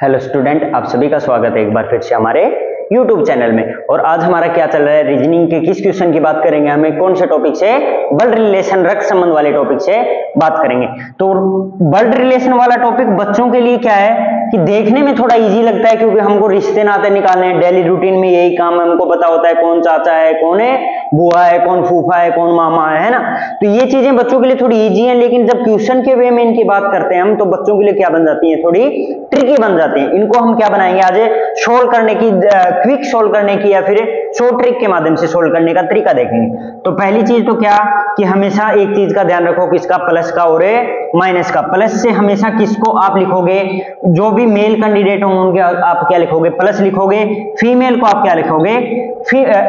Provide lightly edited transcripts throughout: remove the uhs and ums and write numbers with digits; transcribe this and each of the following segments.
Hello student, आप सभी का स्वागत है एक बार फिर से हमारे YouTube चैनल में। और आज हमारा क्या चल रहा है, रीजनिंग के किस क्वेश्चन की बात करेंगे, हमें कौन से टॉपिक से, ब्लड रिलेशन रक्त संबंध वाले टॉपिक से बात करेंगे। तो ब्लड रिलेशन वाला टॉपिक बच्चों के लिए क्या है कि देखने में थोड़ा इजी लगता है, क्योंकि हमको रिश्ते नाते निकालने हैं, डेली रूटीन में यही काम हमको पता होता है, कौन चाचा है, कौन है बुआ है, कौन फूफा है, कौन मामा है ना। तो ये चीजें बच्चों के लिए थोड़ी इजी हैं, लेकिन जब क्वेश्चन के वे में इनकी बात करते हैं हम, तो बच्चों के लिए क्या बन जाती है, थोड़ी ट्रिकी बन जाती है। इनको हम क्या बनाएंगे आज, सोल्व करने की, क्विक सोल्व करने की या फिर शॉर्ट ट्रिक के माध्यम से सोल्व करने का तरीका देखेंगे। तो पहली चीज तो क्या कि हमेशा एक चीज का ध्यान रखो, किसका, प्लस का और माइनस का। प्लस से हमेशा किसको आप लिखोगे, जो भी मेल कैंडिडेट होंगे उनके आप क्या लिखोगे, प्लस लिखोगे, फीमेल को आप क्या लिखोगे,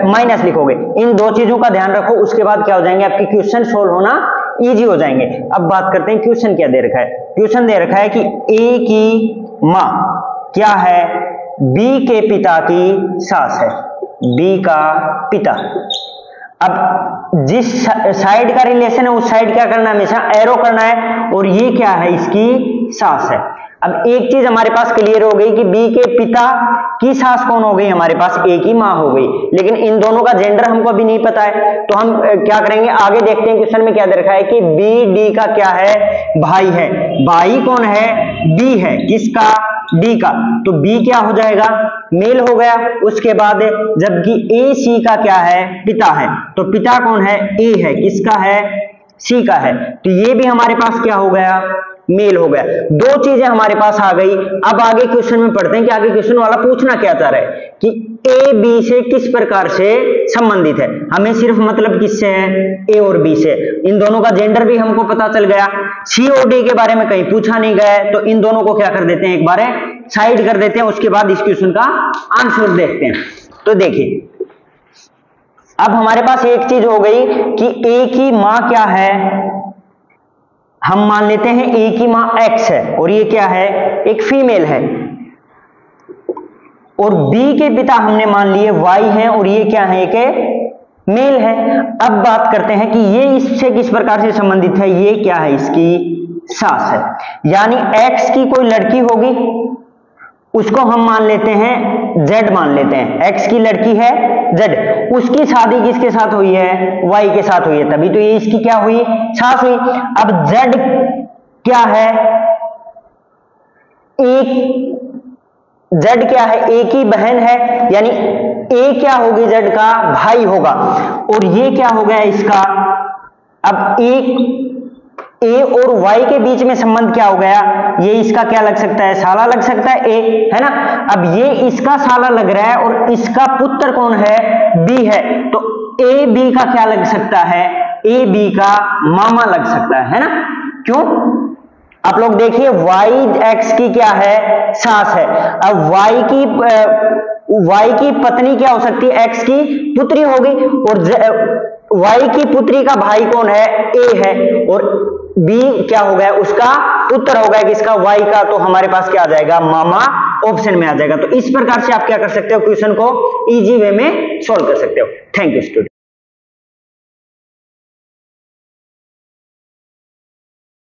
माइनस लिखोगे। इन दो चीजों का ध्यान रखो, उसके बाद क्या हो जाएंगे आपके क्वेश्चन सोल्व होना इजी हो जाएंगे। अब बात करते हैं क्वेश्चन क्या दे रखा है। क्वेश्चन दे रखा है कि ए की मां क्या है, बी के पिता की सास है, बी का पिता। अब जिस साइड का रिलेशन है उस साइड क्या करना है, हमेशा एरो करना है, और ये क्या है, इसकी सास है। अब एक चीज हमारे पास क्लियर हो गई कि बी के पिता की सास कौन हो गई, हमारे पास ए की मां हो गई, लेकिन इन दोनों का जेंडर हमको अभी नहीं पता है। तो हम क्या करेंगे, आगे देखते हैं क्वेश्चन में क्या दे रखा है कि बी डी का क्या है, भाई है। भाई कौन है, बी है, किसका, डी का। तो बी क्या हो जाएगा, मेल हो गया। उसके बाद जबकि ए सी का क्या है, पिता है, तो पिता कौन है, ए है, किसका है, सी का है। तो ये भी हमारे पास क्या हो गया, मेल हो गया। दो चीजें हमारे पास आ गई। अब आगे क्वेश्चन में पढ़ते हैं कि आगे क्वेश्चन वाला पूछना क्या चाह रहा है कि ए बी से किस प्रकार से संबंधित है। हमें सिर्फ मतलब किससे है, ए और बी से। इन दोनों का जेंडर भी हमको पता चल गया। सी और डी के बारे में कहीं पूछा नहीं गया है, तो इन दोनों को क्या कर देते हैं, एक बार साइड कर देते हैं। उसके बाद इस क्वेश्चन का आंसर देखते हैं। तो देखिए, अब हमारे पास एक चीज हो गई कि ए की मां क्या है, हम मान लेते हैं ए की मां एक्स है, और ये क्या है, एक फीमेल है। और बी के पिता हमने मान लिए वाई है, और ये क्या है, एक मेल है। अब बात करते हैं कि ये इससे किस प्रकार से संबंधित है, ये क्या है, इसकी सास है। यानी एक्स की कोई लड़की होगी, उसको हम मान लेते हैं जेड मान लेते हैं, एक्स की लड़की है जेड, उसकी शादी किसके साथ हुई है, वाई के साथ हुई है, तभी तो ये इसकी क्या हुई, सास हुई। अब जेड क्या है, एक जेड क्या है, ए की बहन है, यानी ए क्या होगी, जेड का भाई होगा। और ये क्या हो गया इसका, अब एक ए और वाई के बीच में संबंध क्या हो गया, ये इसका क्या लग सकता है, साला लग सकता है, ए है ना। अब ये इसका साला लग रहा है, और इसका पुत्र कौन है, बी है, तो ए बी का क्या लग सकता है, ए बी का मामा लग सकता है ना। क्यों, आप लोग देखिए, वाई एक्स की क्या है, सास है। अब वाई की पत्नी क्या हो सकती है, एक्स की पुत्री होगी, और वाई की पुत्री का भाई कौन है, ए है, और बी क्या हो गया, उसका पुत्र हो गया, किसका, वाई का। तो हमारे पास क्या आ जाएगा, मामा ऑप्शन में आ जाएगा। तो इस प्रकार से आप क्या कर सकते हो, क्वेश्चन को इजी वे में सॉल्व कर सकते हो। Thank you student.